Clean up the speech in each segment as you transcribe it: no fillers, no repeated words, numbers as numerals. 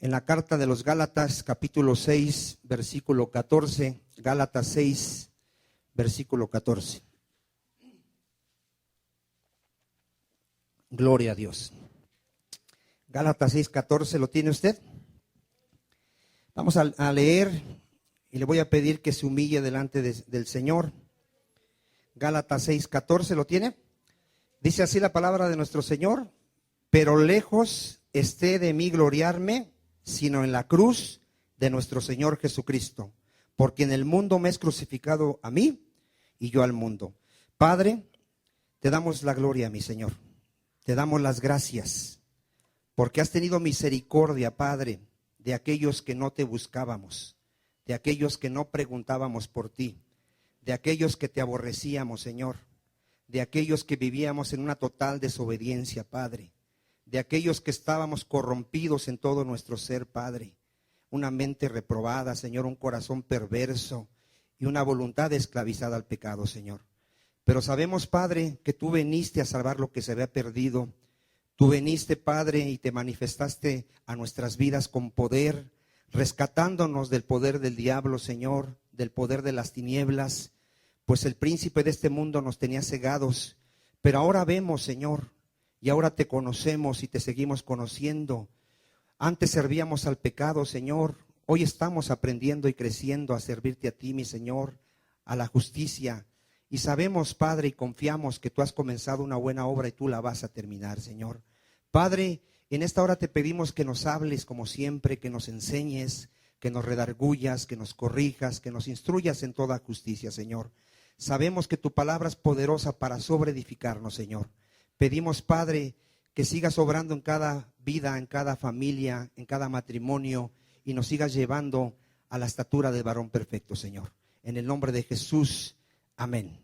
en la carta de los Gálatas, capítulo 6, versículo 14. Gálatas 6, versículo 14. Gloria a Dios. Gálatas 6, 14, ¿lo tiene usted? Vamos a leer y le voy a pedir que se humille delante del Señor. Gálatas 6, 14, ¿lo tiene? Dice así la palabra de nuestro Señor: pero lejos esté de mí gloriarme, sino en la cruz de nuestro Señor Jesucristo, porque en el mundo me es crucificado a mí y yo al mundo. Padre, te damos la gloria, mi Señor. Te damos las gracias, porque has tenido misericordia, Padre, de aquellos que no te buscábamos, de aquellos que no preguntábamos por ti, de aquellos que te aborrecíamos, Señor, de aquellos que vivíamos en una total desobediencia, Padre, de aquellos que estábamos corrompidos en todo nuestro ser, Padre, una mente reprobada, Señor, un corazón perverso y una voluntad esclavizada al pecado, Señor. Pero sabemos, Padre, que tú veniste a salvar lo que se había perdido. Tú veniste, Padre, y te manifestaste a nuestras vidas con poder, rescatándonos del poder del diablo, Señor, del poder de las tinieblas, pues el príncipe de este mundo nos tenía cegados. Pero ahora vemos, Señor, y ahora te conocemos y te seguimos conociendo. Antes servíamos al pecado, Señor. Hoy estamos aprendiendo y creciendo a servirte a ti, mi Señor, a la justicia. Y sabemos, Padre, y confiamos que tú has comenzado una buena obra y tú la vas a terminar, Señor. Padre, en esta hora te pedimos que nos hables como siempre, que nos enseñes, que nos redargullas, que nos corrijas, que nos instruyas en toda justicia, Señor. Sabemos que tu palabra es poderosa para sobreedificarnos, Señor. Pedimos, Padre, que sigas obrando en cada vida, en cada familia, en cada matrimonio, y nos sigas llevando a la estatura del varón perfecto, Señor. En el nombre de Jesús, amén.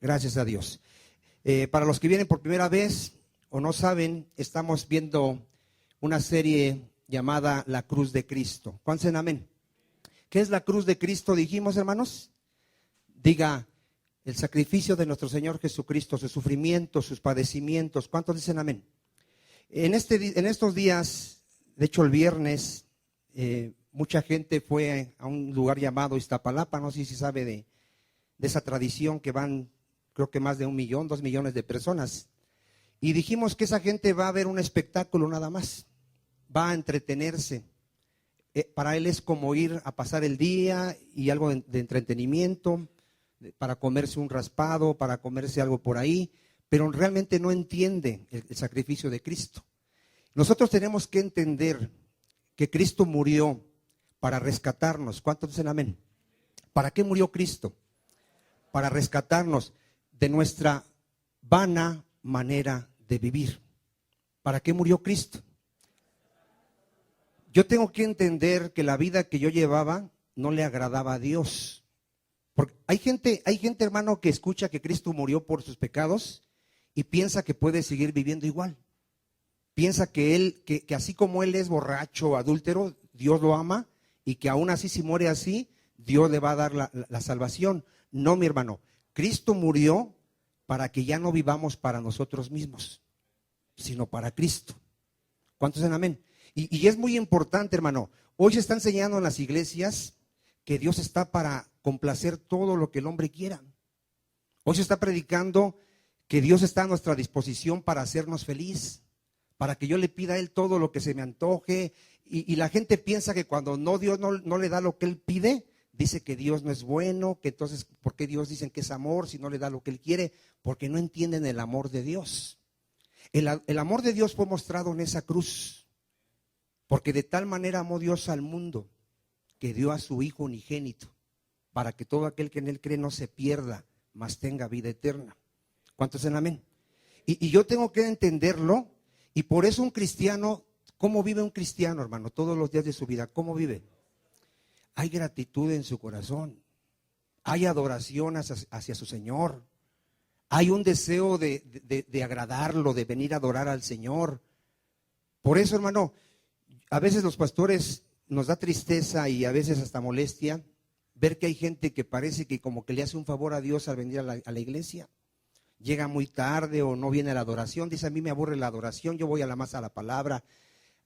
Gracias a Dios. Para los que vienen por primera vez o no saben, estamos viendo una serie llamada La Cruz de Cristo. ¿Cuántos dicen amén? ¿Qué es la cruz de Cristo? Dijimos, hermanos. Diga, el sacrificio de nuestro Señor Jesucristo, sus sufrimientos, sus padecimientos. ¿Cuántos dicen amén? En estos días, de hecho el viernes, mucha gente fue a un lugar llamado Iztapalapa. No sé si sabe de esa tradición que van, creo que más de 1 millón, 2 millones de personas. Y dijimos que esa gente va a ver un espectáculo nada más, va a entretenerse. Para él es como ir a pasar el día y algo de entretenimiento, para comerse un raspado, para comerse algo por ahí, pero realmente no entiende el sacrificio de Cristo. Nosotros tenemos que entender que Cristo murió para rescatarnos. ¿Cuántos dicen amén? ¿Para qué murió Cristo? Para rescatarnos de nuestra vana manera de vivir. ¿Para qué murió Cristo? Yo tengo que entender que la vida que yo llevaba no le agradaba a Dios. Porque hay gente, hermano, que escucha que Cristo murió por sus pecados y piensa que puede seguir viviendo igual. Piensa que así como él es borracho, adúltero, Dios lo ama, y que aún así, si muere así, Dios le va a dar la salvación. No, mi hermano, Cristo murió para que ya no vivamos para nosotros mismos, sino para Cristo. ¿Cuántos dicen amén? Y es muy importante, hermano. Hoy se está enseñando en las iglesias que Dios está para complacer todo lo que el hombre quiera. Hoy se está predicando que Dios está a nuestra disposición para hacernos feliz, para que yo le pida a Él todo lo que se me antoje. Y la gente piensa que cuando Dios no le da lo que Él pide, dice que Dios no es bueno, que entonces, ¿por qué Dios dicen que es amor si no le da lo que Él quiere? Porque no entienden el amor de Dios. El amor de Dios fue mostrado en esa cruz, porque de tal manera amó Dios al mundo, que dio a su Hijo unigénito, para que todo aquel que en Él cree no se pierda, mas tenga vida eterna. ¿Cuántos dicen amén? Y yo tengo que entenderlo, y por eso un cristiano, ¿cómo vive un cristiano, hermano? Todos los días de su vida, ¿cómo vive? Hay gratitud en su corazón, hay adoración hacia su Señor, hay un deseo de agradarlo, de venir a adorar al Señor. Por eso, hermano, a veces los pastores nos da tristeza y a veces hasta molestia ver que hay gente que parece que como que le hace un favor a Dios al venir a la iglesia. Llega muy tarde o no viene a la adoración, dice: a mí me aburre la adoración, yo voy a la más a la palabra.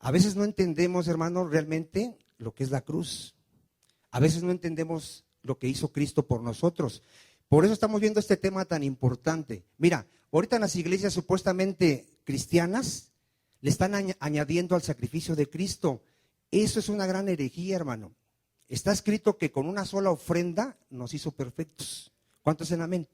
A veces no entendemos, hermano, realmente lo que es la cruz. A veces no entendemos lo que hizo Cristo por nosotros. Por eso estamos viendo este tema tan importante. Mira, ahorita en las iglesias supuestamente cristianas le están añadiendo al sacrificio de Cristo. Eso es una gran herejía, hermano. Está escrito que con una sola ofrenda nos hizo perfectos. ¿Cuántos dicen amén?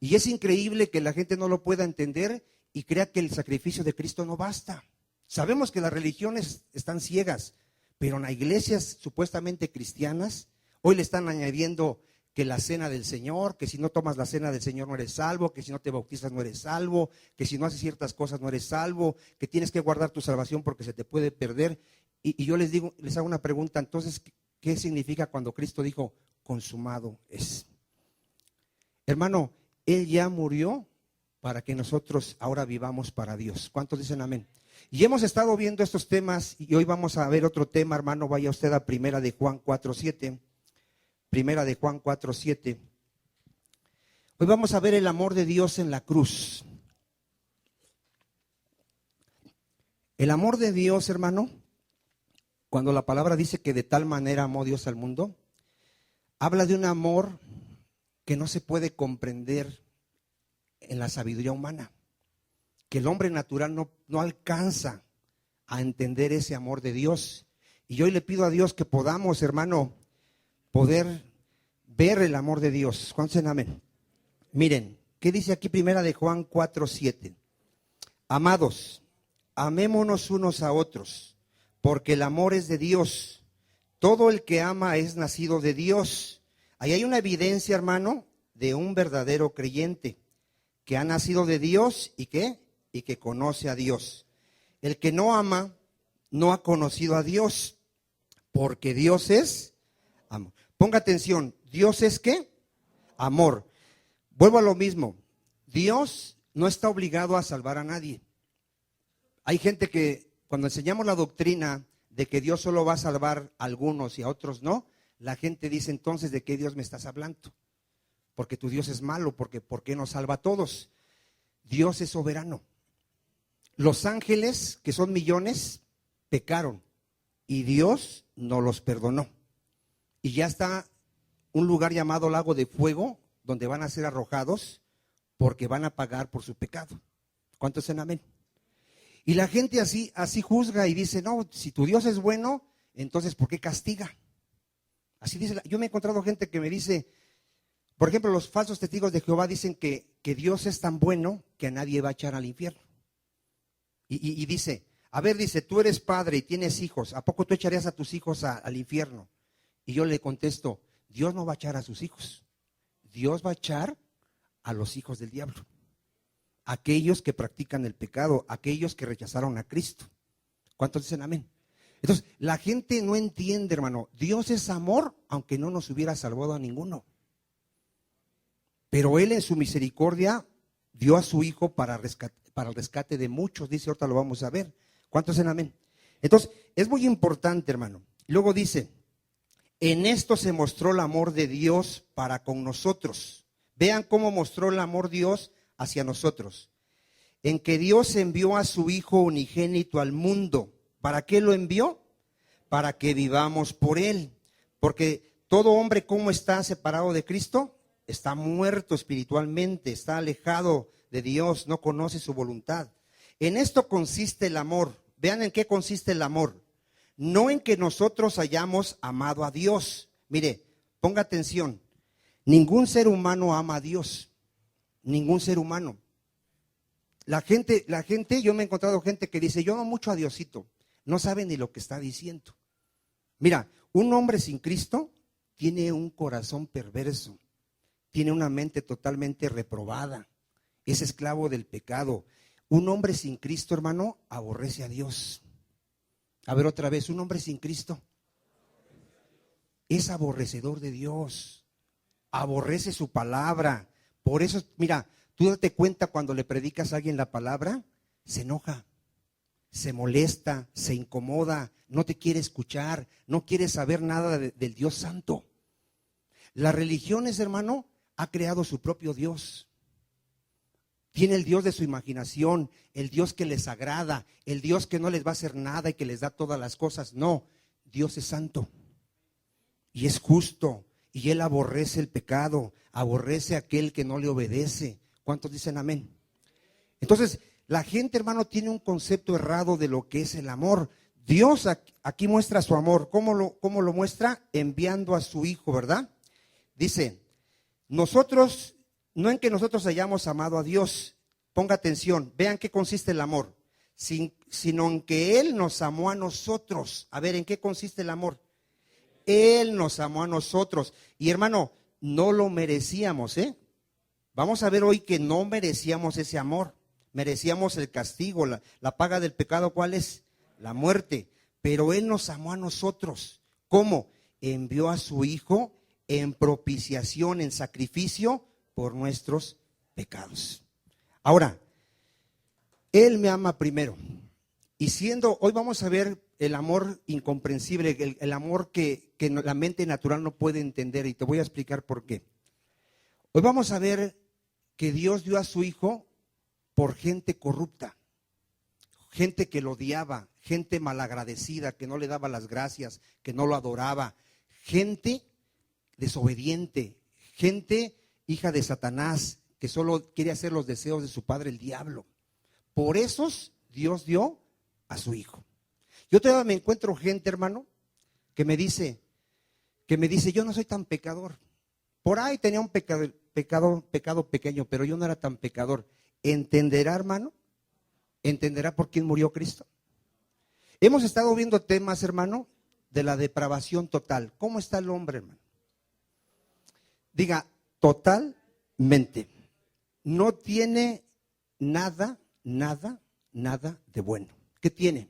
Y es increíble que la gente no lo pueda entender y crea que el sacrificio de Cristo no basta. Sabemos que las religiones están ciegas, pero en las iglesias supuestamente cristianas, hoy le están añadiendo que la cena del Señor, que si no tomas la cena del Señor no eres salvo, que si no te bautizas no eres salvo, que si no haces ciertas cosas no eres salvo, que tienes que guardar tu salvación porque se te puede perder. Y yo les hago una pregunta, entonces, ¿qué significa cuando Cristo dijo, consumado es? Hermano, Él ya murió para que nosotros ahora vivamos para Dios. ¿Cuántos dicen amén? Y hemos estado viendo estos temas y hoy vamos a ver otro tema, hermano. Vaya usted a Primera de Juan 4:7. Primera de Juan 4:7. Hoy vamos a ver el amor de Dios en la cruz. El amor de Dios, hermano, cuando la palabra dice que de tal manera amó Dios al mundo, habla de un amor que no se puede comprender en la sabiduría humana, que el hombre natural no alcanza a entender ese amor de Dios. Y hoy le pido a Dios que podamos, hermano, poder ver el amor de Dios. ¿Cuántos dicen amén? Miren, ¿qué dice aquí Primera de Juan 4:7? Amados, amémonos unos a otros, porque el amor es de Dios. Todo el que ama es nacido de Dios. Ahí hay una evidencia, hermano, de un verdadero creyente que ha nacido de Dios y que conoce a Dios. El que no ama no ha conocido a Dios, porque Dios es amor. Ponga atención, ¿Dios es qué? Amor. Vuelvo a lo mismo, Dios no está obligado a salvar a nadie. Hay gente que cuando enseñamos la doctrina de que Dios solo va a salvar a algunos y a otros no, la gente dice entonces, ¿de qué Dios me estás hablando? Porque tu Dios es malo, porque ¿por qué no salva a todos? Dios es soberano. Los ángeles, que son millones, pecaron y Dios no los perdonó. Y ya está un lugar llamado lago de fuego, donde van a ser arrojados porque van a pagar por su pecado. ¿Cuántos dicen amén? Y la gente así juzga y dice, no, si tu Dios es bueno, entonces ¿por qué castiga? Así dice, yo me he encontrado gente que me dice, por ejemplo, los falsos testigos de Jehová dicen que Dios es tan bueno que a nadie va a echar al infierno. Y dice, a ver, dice, tú eres padre y tienes hijos, ¿a poco tú echarías a tus hijos al infierno? Y yo le contesto, Dios no va a echar a sus hijos, Dios va a echar a los hijos del diablo, aquellos que practican el pecado, aquellos que rechazaron a Cristo. ¿Cuántos dicen amén? Entonces, la gente no entiende, hermano, Dios es amor, aunque no nos hubiera salvado a ninguno. Pero Él en su misericordia dio a su Hijo para el rescate de muchos, dice, ahorita lo vamos a ver. ¿Cuántos dicen amén? Entonces, es muy importante, hermano. Luego dice, en esto se mostró el amor de Dios para con nosotros. Vean cómo mostró el amor Dios hacia nosotros. En que Dios envió a su Hijo unigénito al mundo. ¿Para qué lo envió? Para que vivamos por Él. Porque todo hombre, ¿cómo está separado de Cristo? Está muerto espiritualmente, está alejado de Dios, no conoce su voluntad. En esto consiste el amor. Vean en qué consiste el amor. No en que nosotros hayamos amado a Dios. Mire, ponga atención. Ningún ser humano ama a Dios. Ningún ser humano. La gente, yo me he encontrado gente que dice, yo amo mucho a Diosito. No sabe ni lo que está diciendo. Mira, un hombre sin Cristo tiene un corazón perverso. Tiene una mente totalmente reprobada. Es esclavo del pecado. Un hombre sin Cristo, hermano, aborrece a Dios. A ver otra vez, un hombre sin Cristo es aborrecedor de Dios. Aborrece su palabra. Por eso, mira, tú date cuenta cuando le predicas a alguien la palabra, se enoja, se molesta, se incomoda, no te quiere escuchar, no quiere saber nada del Dios Santo. Las religiones, hermano, ha creado su propio Dios. Tiene el Dios de su imaginación, el Dios que les agrada, el Dios que no les va a hacer nada y que les da todas las cosas. No, Dios es santo y es justo y Él aborrece el pecado, aborrece a aquel que no le obedece. ¿Cuántos dicen amén? Entonces, la gente, hermano, tiene un concepto errado de lo que es el amor. Dios aquí muestra su amor. ¿Cómo lo muestra? Enviando a su Hijo, ¿verdad? Dice, nosotros, no en que nosotros hayamos amado a Dios, ponga atención, vean qué consiste el amor, sino en que Él nos amó a nosotros. A ver, ¿en qué consiste el amor? Él nos amó a nosotros. Y hermano, no lo merecíamos, ¿eh? Vamos a ver hoy que no merecíamos ese amor. Merecíamos el castigo, la paga del pecado, ¿cuál es? La muerte. Pero Él nos amó a nosotros. ¿Cómo? Envió a su Hijo en propiciación, en sacrificio por nuestros pecados. Ahora, Él me ama primero. Y hoy vamos a ver el amor incomprensible, el amor que la mente natural no puede entender. Y te voy a explicar por qué. Hoy vamos a ver que Dios dio a su Hijo por gente corrupta, gente que lo odiaba, gente malagradecida, que no le daba las gracias, que no lo adoraba, gente desobediente, gente hija de Satanás, que solo quiere hacer los deseos de su padre el diablo. Por esos Dios dio a su Hijo. Yo todavía me encuentro gente, hermano, que me dice, yo no soy tan pecador. Por ahí tenía un pecado pequeño, pero yo no era tan pecador. ¿Entenderá, hermano? ¿Entenderá por quién murió Cristo? Hemos estado viendo temas, hermano, de la depravación total. ¿Cómo está el hombre, hermano? Diga, totalmente. No tiene nada de bueno. ¿Qué tiene?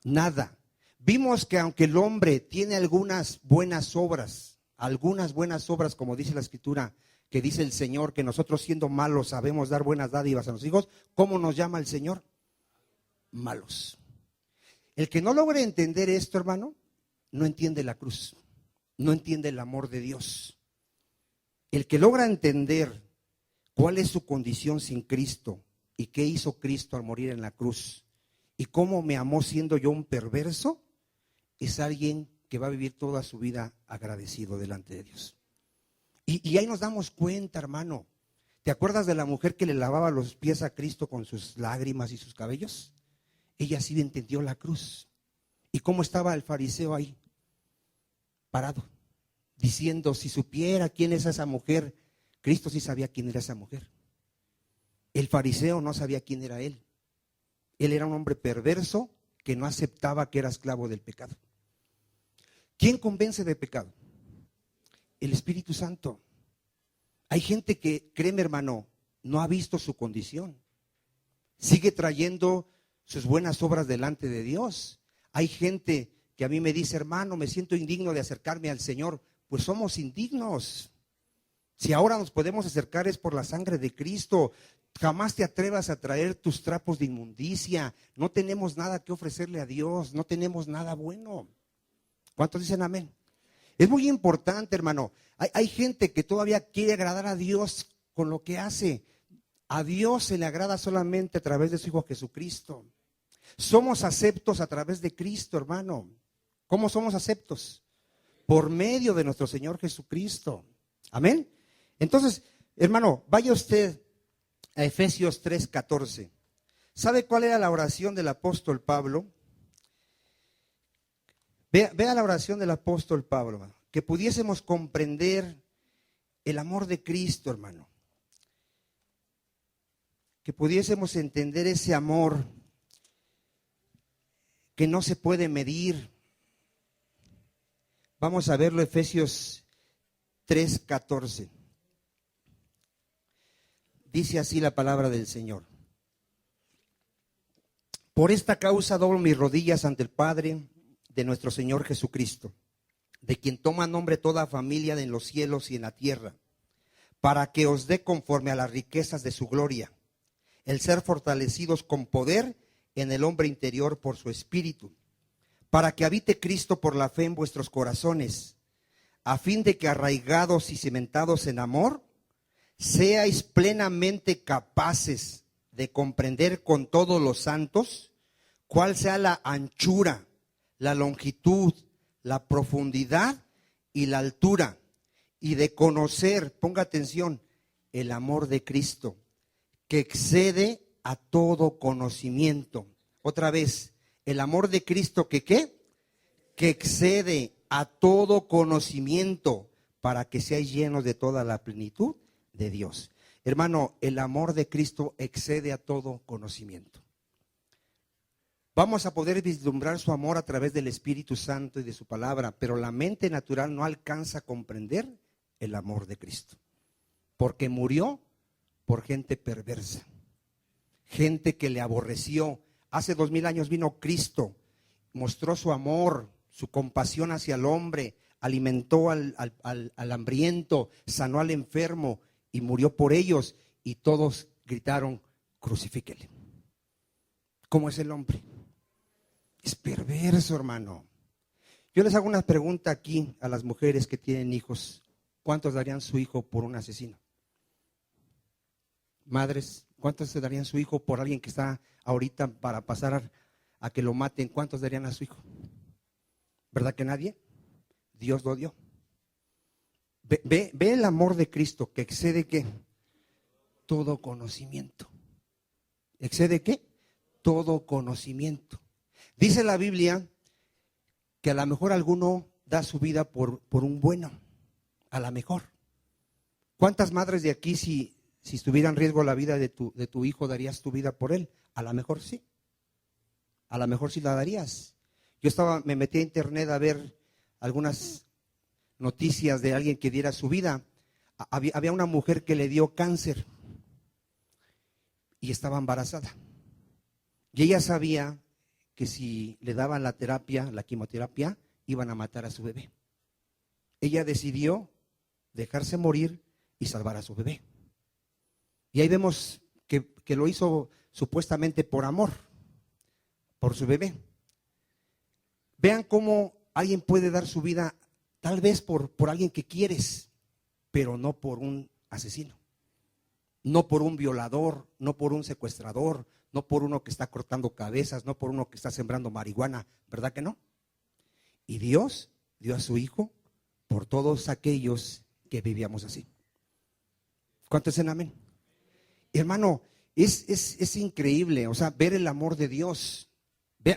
Nada. Vimos que aunque el hombre tiene algunas buenas obras, como dice la Escritura, que dice el Señor, que nosotros siendo malos sabemos dar buenas dádivas a los hijos, ¿cómo nos llama el Señor? Malos. El que no logre entender esto, hermano, no entiende la cruz, no entiende el amor de Dios. El que logra entender cuál es su condición sin Cristo y qué hizo Cristo al morir en la cruz y cómo me amó siendo yo un perverso, es alguien que va a vivir toda su vida agradecido delante de Dios. Y ahí nos damos cuenta, hermano. ¿Te acuerdas de la mujer que le lavaba los pies a Cristo con sus lágrimas y sus cabellos? Ella sí entendió la cruz. ¿Y cómo estaba el fariseo ahí? Parado, diciendo, si supiera quién es esa mujer. Cristo sí sabía quién era esa mujer. El fariseo no sabía quién era él. Él era un hombre perverso que no aceptaba que era esclavo del pecado. ¿Quién convence de pecado? El Espíritu Santo. Hay gente que, créeme, hermano, no ha visto su condición. Sigue trayendo sus buenas obras delante de Dios. Hay gente que a mí me dice, hermano, me siento indigno de acercarme al Señor. Pues somos indignos. Si ahora nos podemos acercar es por la sangre de Cristo. Jamás te atrevas a traer tus trapos de inmundicia. No tenemos nada que ofrecerle a Dios. No tenemos nada bueno. ¿Cuántos dicen amén? Es muy importante, hermano. Hay gente que todavía quiere agradar a Dios con lo que hace. A Dios se le agrada solamente a través de su Hijo Jesucristo. Somos aceptos a través de Cristo, hermano. ¿Cómo somos aceptos? Por medio de nuestro Señor Jesucristo. Amén. Entonces, hermano, vaya usted a Efesios 3:14. ¿Sabe cuál era la oración del apóstol Pablo? Vea la oración del apóstol Pablo, que pudiésemos comprender el amor de Cristo, hermano. Que pudiésemos entender ese amor que no se puede medir. Vamos a verlo, Efesios 3:14. Dice así la palabra del Señor. Por esta causa doblo mis rodillas ante el Padre de nuestro Señor Jesucristo, de quien toma nombre toda familia en los cielos y en la tierra, para que os dé conforme a las riquezas de su gloria, el ser fortalecidos con poder en el hombre interior por su espíritu, para que habite Cristo por la fe en vuestros corazones, a fin de que arraigados y cimentados en amor, seáis plenamente capaces de comprender con todos los santos cuál sea la anchura, la longitud, la profundidad y la altura, y de conocer, ponga atención, el amor de Cristo, que excede a todo conocimiento. Otra vez, el amor de Cristo que ¿qué? Que excede a todo conocimiento, para que seáis llenos de toda la plenitud de Dios. Hermano, el amor de Cristo excede a todo conocimiento. Vamos a poder vislumbrar su amor a través del Espíritu Santo y de su palabra, pero la mente natural no alcanza a comprender el amor de Cristo, porque murió por gente perversa, gente que le aborreció. Hace 2000 años vino Cristo, mostró su amor, su compasión hacia el hombre, alimentó al hambriento, sanó al enfermo y murió por ellos, y todos gritaron: crucifíquele. ¿Cómo es el hombre? Es perverso, hermano. Yo les hago una pregunta aquí a las mujeres que tienen hijos: ¿cuántos darían su hijo por un asesino? Madres, ¿cuántos se darían su hijo por alguien que está ahorita para pasar a que lo maten? ¿Cuántos darían a su hijo? ¿Verdad que nadie? Dios lo dio. Ve el amor de Cristo, que excede ¿qué? Todo conocimiento. ¿Excede qué? Todo conocimiento. Dice la Biblia que a lo mejor alguno da su vida por un bueno. A lo mejor. ¿Cuántas madres de aquí, si estuviera en riesgo la vida de tu hijo, darías tu vida por él? A lo mejor sí. A lo mejor sí la darías. Me metí a internet a ver algunas noticias de alguien que diera su vida. Había una mujer que le dio cáncer y estaba embarazada. Y ella sabía que si le daban la quimioterapia, iban a matar a su bebé. Ella decidió dejarse morir y salvar a su bebé. Y ahí vemos que lo hizo supuestamente por amor, por su bebé. Vean cómo alguien puede dar su vida tal vez por alguien que quieres, pero no por un asesino, no por un violador, no por un secuestrador, no por uno que está cortando cabezas, no por uno que está sembrando marihuana, ¿verdad que no? Y Dios dio a su hijo por todos aquellos que vivíamos así. ¿Cuántos dicen amén? Hermano, es increíble, o sea, ver el amor de Dios.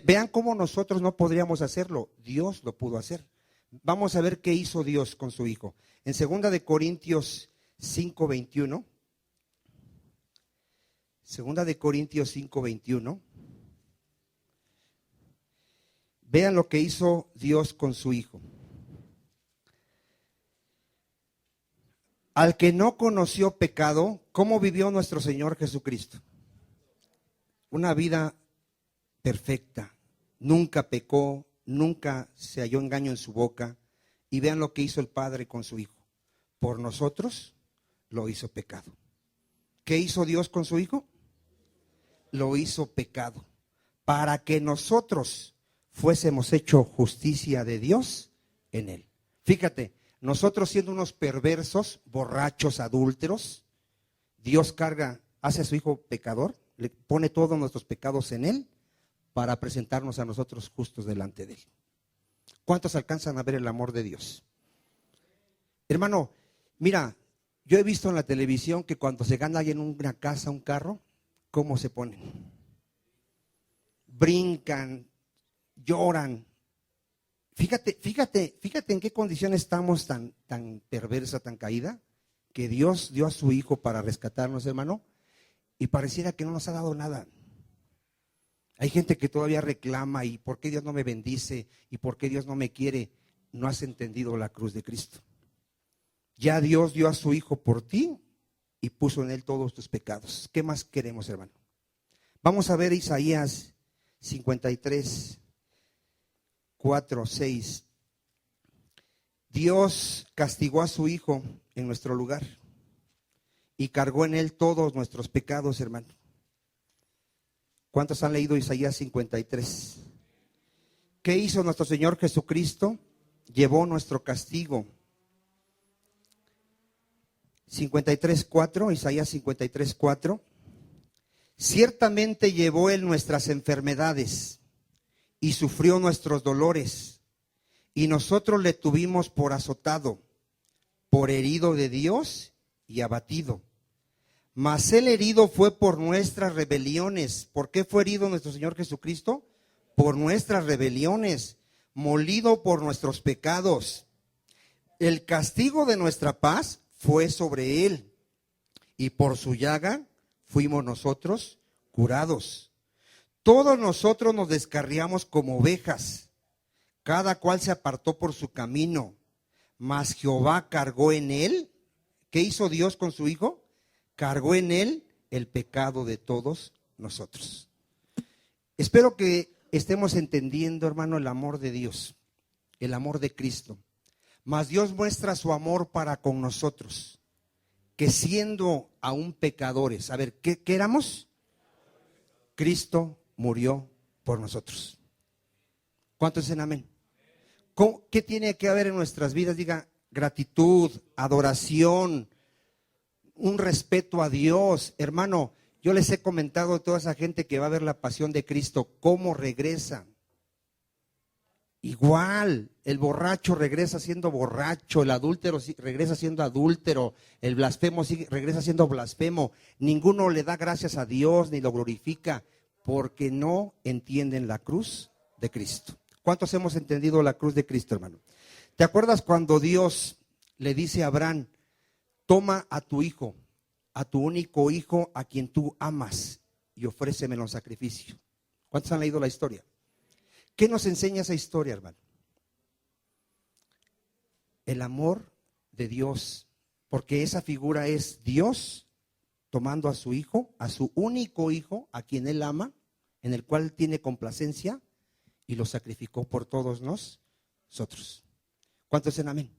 Vean cómo nosotros no podríamos hacerlo, Dios lo pudo hacer. Vamos a ver qué hizo Dios con su hijo. En 2 de Corintios 5:21, 2 de Corintios 5:21, vean lo que hizo Dios con su hijo. Al que no conoció pecado, ¿cómo vivió nuestro Señor Jesucristo? Una vida perfecta, nunca pecó, nunca se halló engaño en su boca. Y vean lo que hizo el Padre con su hijo. Por nosotros lo hizo pecado. ¿Qué hizo Dios con su hijo? Lo hizo pecado, para que nosotros fuésemos hecho justicia de Dios en él. Fíjate, nosotros siendo unos perversos, borrachos, adúlteros, Dios hace a su hijo pecador, le pone todos nuestros pecados en él, para presentarnos a nosotros justos delante de él. ¿Cuántos alcanzan a ver el amor de Dios? Hermano, mira, yo he visto en la televisión que cuando se gana alguien una casa, un carro, ¿cómo se ponen? Brincan, lloran. Fíjate en qué condición estamos tan perversa, tan caída, que Dios dio a su hijo para rescatarnos, hermano, y pareciera que no nos ha dado nada. Hay gente que todavía reclama: ¿y por qué Dios no me bendice? ¿Y por qué Dios no me quiere? No has entendido la cruz de Cristo. Ya Dios dio a su hijo por ti y puso en él todos tus pecados. ¿Qué más queremos, hermano? Vamos a ver Isaías 53, 4, 6. Dios castigó a su hijo en nuestro lugar y cargó en él todos nuestros pecados, hermano. ¿Cuántos han leído Isaías 53? ¿Qué hizo nuestro Señor Jesucristo? Llevó nuestro castigo. 53:4, Isaías 53:4. Ciertamente llevó él nuestras enfermedades y sufrió nuestros dolores, y nosotros le tuvimos por azotado, por herido de Dios y abatido. Mas el herido fue por nuestras rebeliones. ¿Por qué fue herido nuestro Señor Jesucristo? Por nuestras rebeliones, molido por nuestros pecados. El castigo de nuestra paz fue sobre él, y por su llaga fuimos nosotros curados. Todos nosotros nos descarriamos como ovejas, cada cual se apartó por su camino, mas Jehová cargó en él. ¿Qué hizo Dios con su Hijo? Cargó en él el pecado de todos nosotros. Espero que estemos entendiendo, hermano, el amor de Dios, el amor de Cristo. Mas Dios muestra su amor para con nosotros, que siendo aún pecadores, a ver, ¿qué éramos? Cristo murió por nosotros. ¿Cuántos dicen amén? ¿Qué tiene que haber en nuestras vidas? Diga, gratitud, adoración, un respeto a Dios. Hermano, yo les he comentado a toda esa gente que va a ver la pasión de Cristo, cómo regresa. Igual, el borracho regresa siendo borracho, el adúltero regresa siendo adúltero, el blasfemo regresa siendo blasfemo. Ninguno le da gracias a Dios ni lo glorifica, porque no entienden la cruz de Cristo. ¿Cuántos hemos entendido la cruz de Cristo, hermano? ¿Te acuerdas cuando Dios le dice a Abraham: toma a tu hijo, a tu único hijo, a quien tú amas, y ofrécemelo en sacrificio? ¿Cuántos han leído la historia? ¿Qué nos enseña esa historia, hermano? El amor de Dios, porque esa figura es Dios tomando a su hijo, a su único hijo, a quien él ama, en el cual tiene complacencia, y lo sacrificó por todos nosotros. ¿Cuántos dicen amén?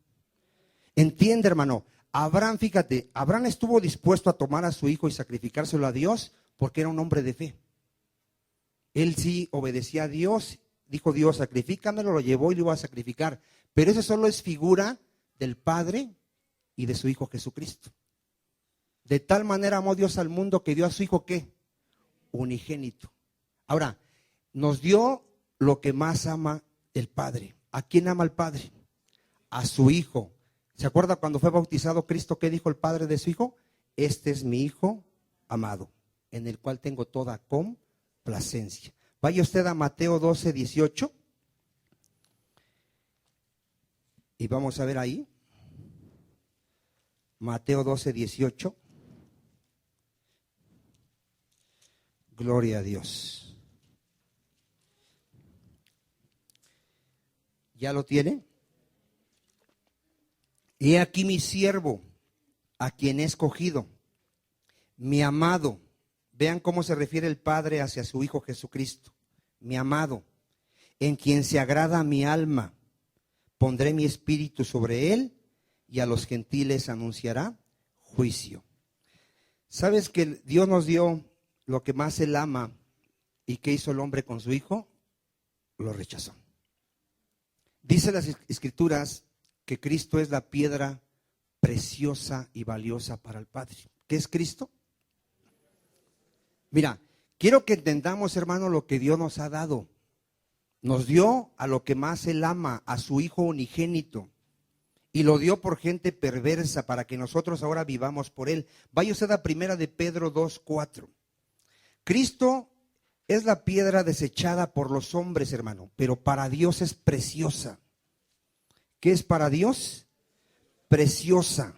Entiende, hermano, Abraham, fíjate, Abraham estuvo dispuesto a tomar a su hijo y sacrificárselo a Dios porque era un hombre de fe. Él sí obedecía a Dios. Dijo Dios, sacrifícamelo, lo llevó y lo iba a sacrificar. Pero eso solo es figura del Padre y de su Hijo Jesucristo. De tal manera amó Dios al mundo que dio a su Hijo, ¿qué? Unigénito. Ahora, nos dio lo que más ama el Padre. ¿A quién ama el Padre? A su Hijo. ¿Se acuerda cuando fue bautizado Cristo? ¿Qué dijo el Padre de su Hijo? Este es mi Hijo amado, en el cual tengo toda complacencia. Vaya usted a Mateo 12:18 y vamos a ver ahí. Mateo 12:18. Gloria a Dios. ¿Ya lo tiene? He aquí mi siervo, a quien he escogido, mi amado. Vean cómo se refiere el Padre hacia su Hijo Jesucristo. Mi amado, en quien se agrada mi alma. Pondré mi espíritu sobre él y a los gentiles anunciará juicio. ¿Sabes que Dios nos dio lo que más él ama? ¿Y qué hizo el hombre con su Hijo? Lo rechazó. Dice las Escrituras que Cristo es la piedra preciosa y valiosa para el Padre. ¿Qué es Cristo? Mira, quiero que entendamos, hermano, lo que Dios nos ha dado. Nos dio a lo que más él ama, a su Hijo unigénito. Y lo dio por gente perversa para que nosotros ahora vivamos por él. Vaya usted a 1 de Pedro 2:4. Cristo es la piedra desechada por los hombres, hermano, pero para Dios es preciosa. ¿Qué es para Dios? Preciosa.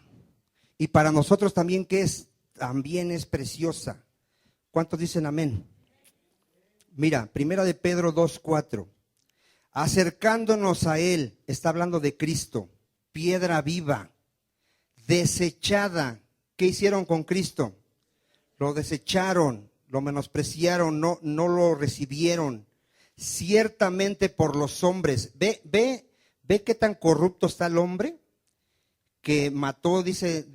Y para nosotros también, ¿qué es? También es preciosa. ¿Cuántos dicen amén? Mira, 1 de Pedro 2:4. Acercándonos a él, está hablando de Cristo, piedra viva, desechada. ¿Qué hicieron con Cristo? Lo desecharon, lo menospreciaron, no lo recibieron. Ciertamente por los hombres. Ve qué tan corrupto está el hombre que mató, dice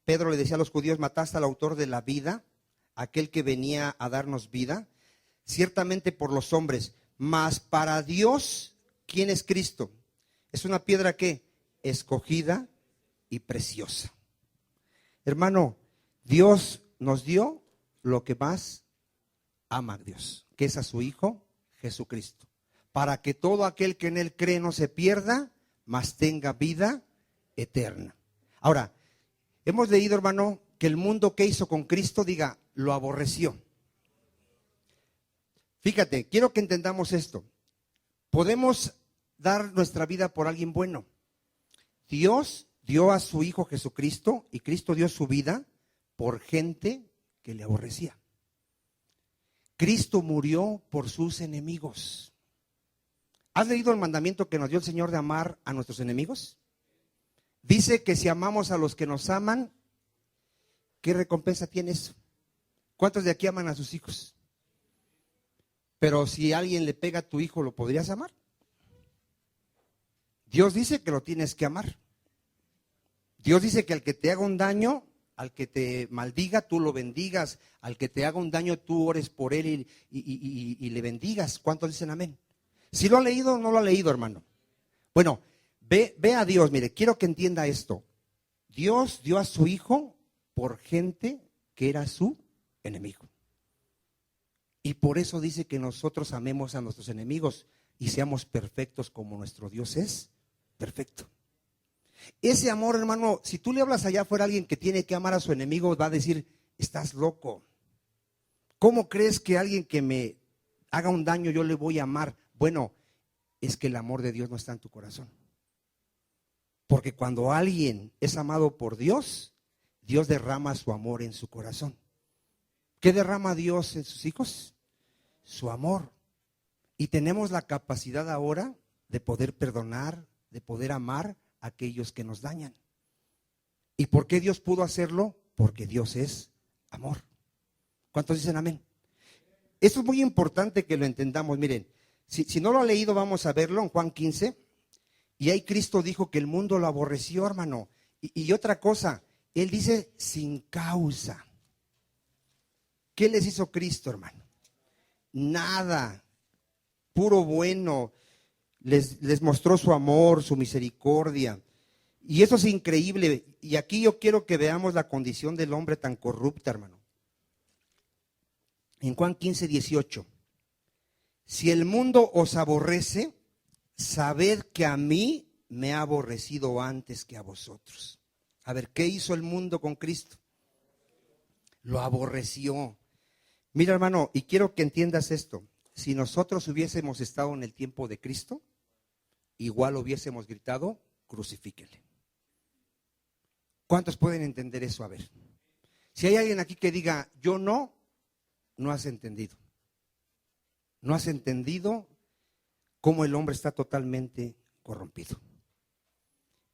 Pedro le decía a los judíos, mataste al autor de la vida, aquel que venía a darnos vida. Ciertamente por los hombres, mas para Dios, ¿quién es Cristo? Es una piedra ¿qué? Escogida y preciosa. Hermano, Dios nos dio lo que más ama a Dios, que es a su Hijo Jesucristo, para que todo aquel que en Él cree no se pierda, mas tenga vida eterna. Ahora, hemos leído, hermano, que el mundo que hizo con Cristo, diga, lo aborreció. Fíjate, quiero que entendamos esto. Podemos dar nuestra vida por alguien bueno. Dios dio a su Hijo Jesucristo y Cristo dio su vida por gente que le aborrecía. Cristo murió por sus enemigos. ¿Has leído el mandamiento que nos dio el Señor de amar a nuestros enemigos? Dice que si amamos a los que nos aman, ¿qué recompensa tiene eso? ¿Cuántos de aquí aman a sus hijos? Pero si alguien le pega a tu hijo, ¿lo podrías amar? Dios dice que lo tienes que amar. Dios dice que al que te haga un daño, al que te maldiga, tú lo bendigas. Al que te haga un daño, tú ores por él y le bendigas. ¿Cuántos dicen amén? ¿Si lo ha leído o no lo ha leído, hermano? Bueno, ve a Dios. Mire, quiero que entienda esto. Dios dio a su Hijo por gente que era su enemigo. Y por eso dice que nosotros amemos a nuestros enemigos y seamos perfectos como nuestro Dios es perfecto. Ese amor, hermano, si tú le hablas allá afuera a alguien que tiene que amar a su enemigo, va a decir, estás loco. ¿Cómo crees que alguien que me haga un daño yo le voy a amar? Bueno, es que el amor de Dios no está en tu corazón. Porque cuando alguien es amado por Dios, Dios derrama su amor en su corazón. ¿Qué derrama Dios en sus hijos? Su amor. Y tenemos la capacidad ahora de poder perdonar, de poder amar a aquellos que nos dañan. ¿Y por qué Dios pudo hacerlo? Porque Dios es amor. ¿Cuántos dicen amén? Eso es muy importante que lo entendamos. Miren, si no lo ha leído, vamos a verlo en Juan 15. Y ahí Cristo dijo que el mundo lo aborreció, hermano. Y otra cosa, Él dice sin causa. ¿Qué les hizo Cristo, hermano? Nada. Puro bueno. Les mostró su amor, su misericordia. Y eso es increíble. Y aquí yo quiero que veamos la condición del hombre tan corrupta, hermano. En Juan 15, 18. Si el mundo os aborrece, sabed que a mí me ha aborrecido antes que a vosotros. A ver, ¿qué hizo el mundo con Cristo? Lo aborreció. Mira, hermano, y quiero que entiendas esto. Si nosotros hubiésemos estado en el tiempo de Cristo, igual hubiésemos gritado, crucifíquenle. ¿Cuántos pueden entender eso? A ver. Si hay alguien aquí que diga, yo no has entendido. No has entendido cómo el hombre está totalmente corrompido.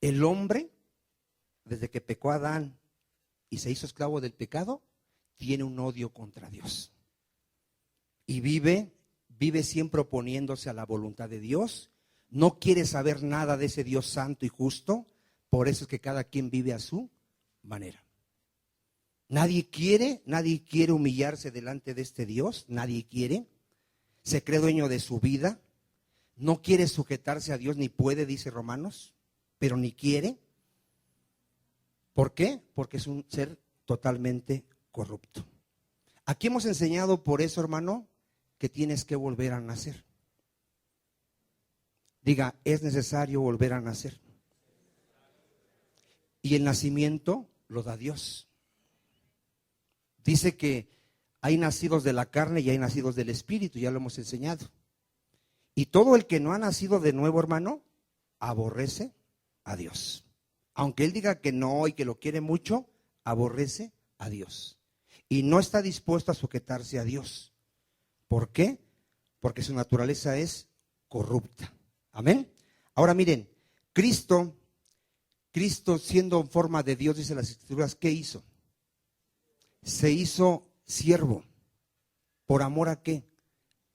El hombre, desde que pecó Adán y se hizo esclavo del pecado, tiene un odio contra Dios. Y vive siempre oponiéndose a la voluntad de Dios. No quiere saber nada de ese Dios santo y justo. Por eso es que cada quien vive a su manera. Nadie quiere humillarse delante de este Dios. Nadie quiere. Se cree dueño de su vida. No quiere sujetarse a Dios, ni puede, dice Romanos, pero ni quiere. ¿Por qué? Porque es un ser totalmente corrupto. Aquí hemos enseñado por eso, hermano, que tienes que volver a nacer. Diga, es necesario volver a nacer. Y el nacimiento lo da Dios. Dice que hay nacidos de la carne y hay nacidos del Espíritu, ya lo hemos enseñado. Y todo el que no ha nacido de nuevo, hermano, aborrece a Dios. Aunque él diga que no y que lo quiere mucho, aborrece a Dios. Y no está dispuesto a sujetarse a Dios. ¿Por qué? Porque su naturaleza es corrupta. Amén. Ahora miren, Cristo siendo en forma de Dios, dice las Escrituras, ¿qué hizo? Se hizo siervo. ¿Por amor a qué?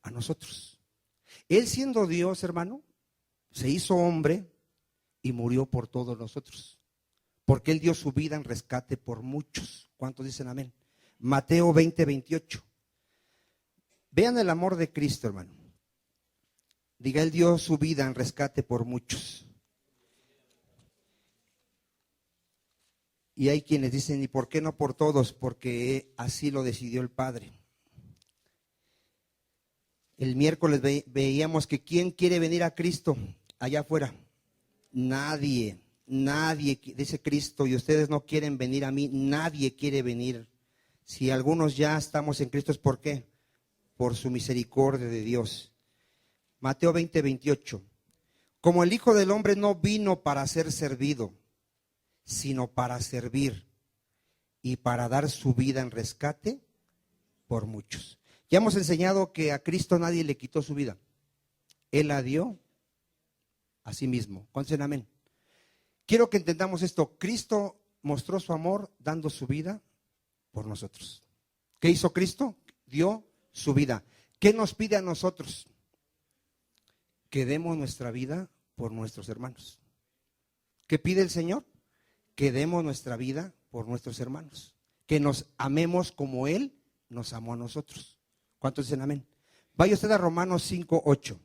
A nosotros. Él siendo Dios, hermano, se hizo hombre y murió por todos nosotros. Porque Él dio su vida en rescate por muchos. ¿Cuántos dicen amén? Mateo 20, 28. Vean el amor de Cristo, hermano. Diga, Él dio su vida en rescate por muchos. Y hay quienes dicen, ¿y por qué no por todos? Porque así lo decidió el Padre. El miércoles veíamos que ¿quién quiere venir a Cristo allá afuera? Nadie, nadie, dice Cristo, y ustedes no quieren venir a mí, nadie quiere venir. Si algunos ya estamos en Cristo, ¿es por qué? Por su misericordia de Dios. Mateo 20:28. Como el Hijo del Hombre no vino para ser servido, sino para servir y para dar su vida en rescate por muchos. Ya hemos enseñado que a Cristo nadie le quitó su vida. Él la dio a sí mismo. ¿Cuántos dicen amén? Quiero que entendamos esto. Cristo mostró su amor dando su vida por nosotros. ¿Qué hizo Cristo? Dio su vida. ¿Qué nos pide a nosotros? Que demos nuestra vida por nuestros hermanos. ¿Qué pide el Señor? Que demos nuestra vida por nuestros hermanos. Que nos amemos como Él nos amó a nosotros. ¿Cuántos dicen amén? Vaya usted a Romanos 5:8.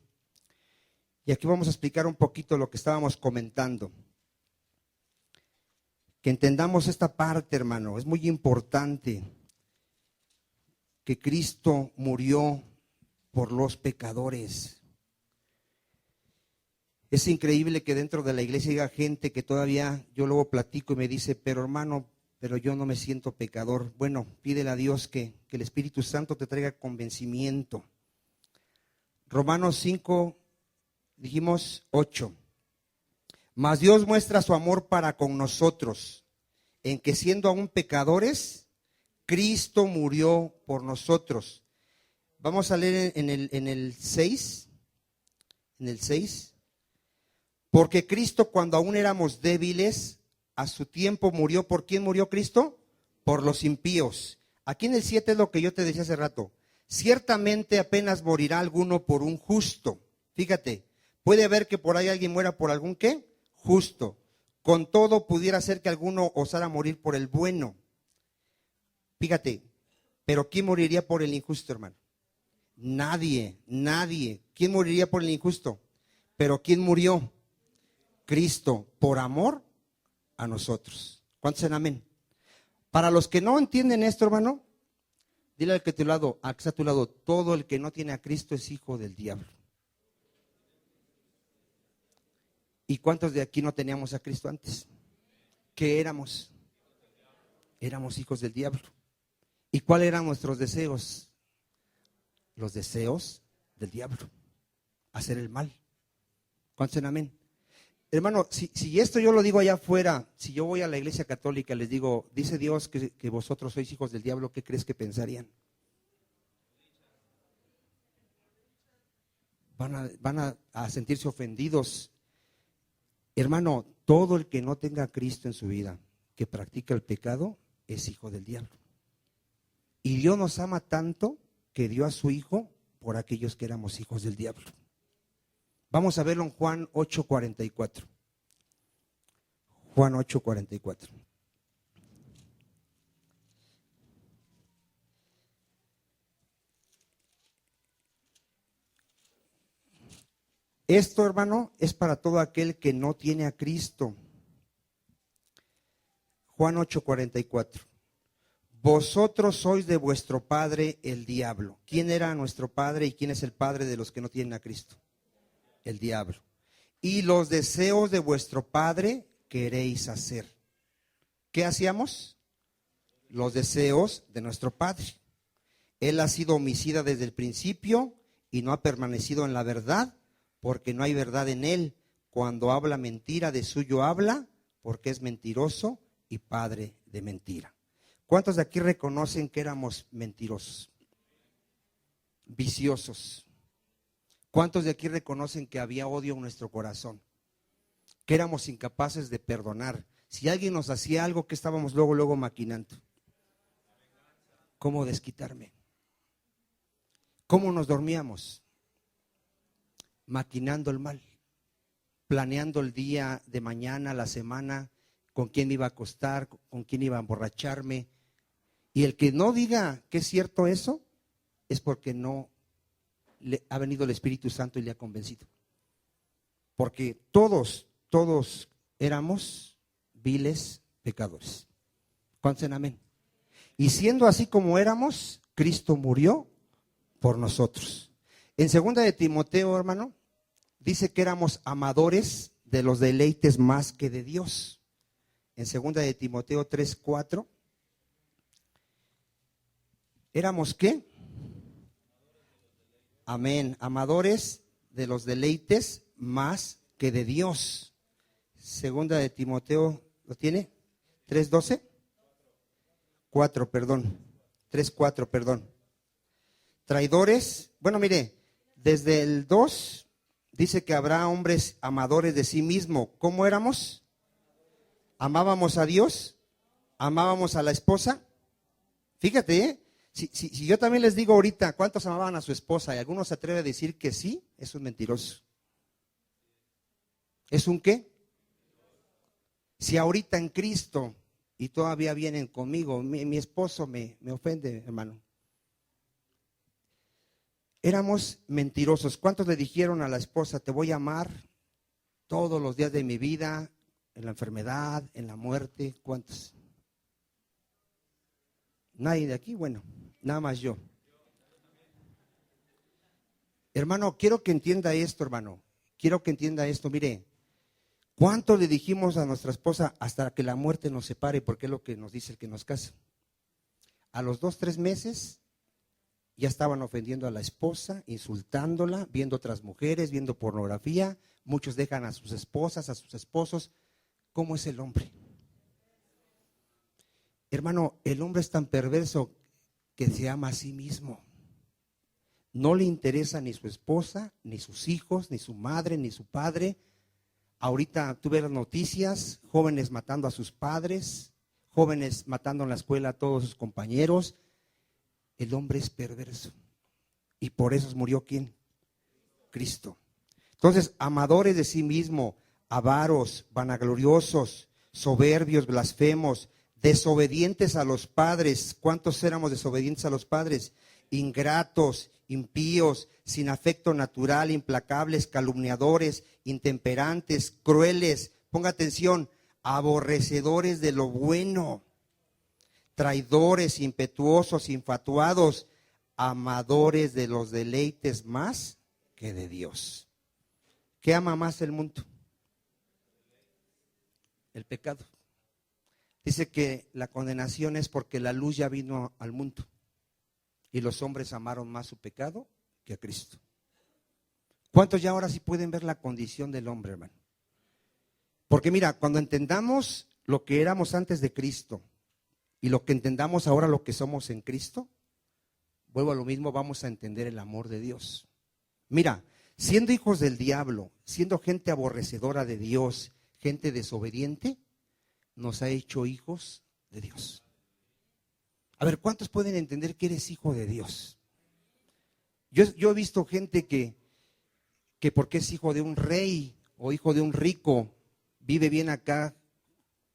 Y aquí vamos a explicar un poquito lo que estábamos comentando. Que entendamos esta parte, hermano. Es muy importante que Cristo murió por los pecadores. Es increíble que dentro de la iglesia haya gente que todavía, yo luego platico y me dice, pero hermano, pero yo no me siento pecador. Bueno, pídele a Dios que el Espíritu Santo te traiga convencimiento. Romanos 5, dijimos 8. Mas Dios muestra su amor para con nosotros, en que siendo aún pecadores, Cristo murió por nosotros. Vamos a leer en el 6. En el 6. Porque Cristo, cuando aún éramos débiles, a su tiempo murió. ¿Por quién murió Cristo? Por los impíos. Aquí en el 7 es lo que yo te decía hace rato. Ciertamente apenas morirá alguno por un justo. Fíjate, puede haber que por ahí alguien muera por algún ¿qué? Justo. Con todo pudiera ser que alguno osara morir por el bueno. Fíjate, pero ¿quién moriría por el injusto, hermano? Nadie, nadie. ¿Quién moriría por el injusto? Pero ¿quién murió? Cristo, por amor a nosotros. ¿Cuántos dicen amén? Para los que no entienden esto, hermano, dile al que está a tu lado, todo el que no tiene a Cristo es hijo del diablo. ¿Y cuántos de aquí no teníamos a Cristo antes? ¿Qué éramos? Éramos hijos del diablo. ¿Y cuáles eran nuestros deseos? Los deseos del diablo. Hacer el mal. ¿Cuántos dicen amén? Hermano, si esto yo lo digo allá afuera, si yo voy a la iglesia católica y les digo, dice Dios que vosotros sois hijos del diablo, ¿qué crees que pensarían? Van a sentirse ofendidos. Hermano, todo el que no tenga a Cristo en su vida, que practica el pecado, es hijo del diablo. Y Dios nos ama tanto que dio a su Hijo por aquellos que éramos hijos del diablo. Vamos a verlo en Juan 8:44. Juan 8:44. Esto, hermano, es para todo aquel que no tiene a Cristo. Juan 8:44. Vosotros sois de vuestro padre el diablo. ¿Quién era nuestro padre y quién es el padre de los que no tienen a Cristo? El diablo. Y los deseos de vuestro padre queréis hacer. ¿Qué hacíamos? Los deseos de nuestro padre. Él ha sido homicida desde el principio y no ha permanecido en la verdad, porque no hay verdad en él. Cuando habla mentira, de suyo habla, porque es mentiroso y padre de mentira. ¿Cuántos de aquí reconocen que éramos mentirosos? Viciosos. ¿Cuántos de aquí reconocen que había odio en nuestro corazón? Que éramos incapaces de perdonar. Si alguien nos hacía algo, que estábamos luego maquinando. ¿Cómo desquitarme? ¿Cómo nos dormíamos? Maquinando el mal. Planeando el día de mañana, la semana, con quién iba a acostar, con quién iba a emborracharme. Y el que no diga que es cierto eso, es porque no le ha venido el Espíritu Santo y le ha convencido. Porque todos éramos viles pecadores. ¿Cuántos dicen amén? Y siendo así como éramos, Cristo murió por nosotros. En 2 de Timoteo, hermano, dice que éramos amadores de los deleites más que de Dios. En 2 de Timoteo 3:4, ¿éramos qué? Amén, amadores de los deleites más que de Dios. 2 de Timoteo, ¿lo tiene? 3:12. 4, perdón. 3:4, perdón. Traidores. Bueno, mire, desde el 2 dice que habrá hombres amadores de sí mismo. ¿Cómo éramos? ¿Amábamos a Dios? ¿Amábamos a la esposa? Fíjate, ¿eh? Si yo también les digo ahorita, ¿cuántos amaban a su esposa? Y algunos se atreve a decir que sí, eso es mentiroso. ¿Es un qué? Si ahorita en Cristo y todavía vienen conmigo, mi esposo me ofende, hermano. Éramos mentirosos. ¿Cuántos le dijeron a la esposa, te voy a amar todos los días de mi vida, en la enfermedad, en la muerte? ¿Cuántos? Nadie de aquí, bueno, nada más yo. Hermano, quiero que entienda esto, hermano. Quiero que entienda esto, mire. ¿Cuánto le dijimos a nuestra esposa hasta que la muerte nos separe? Porque es lo que nos dice el que nos casa. A los 2, 3 meses ya estaban ofendiendo a la esposa, insultándola, viendo otras mujeres, viendo pornografía. Muchos dejan a sus esposas, a sus esposos. ¿Cómo es el hombre? Hermano, el hombre es tan perverso que se ama a sí mismo. No le interesa ni su esposa, ni sus hijos, ni su madre, ni su padre. Ahorita tú ves las noticias, jóvenes matando a sus padres, jóvenes matando en la escuela a todos sus compañeros. El hombre es perverso. Y por eso murió ¿quién? Cristo. Entonces, amadores de sí mismo, avaros, vanagloriosos, soberbios, blasfemos, desobedientes a los padres. ¿Cuántos éramos desobedientes a los padres? Ingratos, impíos, sin afecto natural, implacables, calumniadores, intemperantes, crueles. Ponga atención, aborrecedores de lo bueno, traidores, impetuosos, infatuados, amadores de los deleites más que de Dios. ¿Qué ama más el mundo? El pecado. Dice que la condenación es porque la luz ya vino al mundo y los hombres amaron más su pecado que a Cristo. ¿Cuántos ya ahora sí pueden ver la condición del hombre, hermano? Porque mira, cuando entendamos lo que éramos antes de Cristo y lo que entendamos ahora lo que somos en Cristo, vuelvo a lo mismo, vamos a entender el amor de Dios. Mira, siendo hijos del diablo, siendo gente aborrecedora de Dios, gente desobediente, nos ha hecho hijos de Dios. A ver, ¿cuántos pueden entender que eres hijo de Dios? Yo he visto gente que porque es hijo de un rey o hijo de un rico, vive bien acá,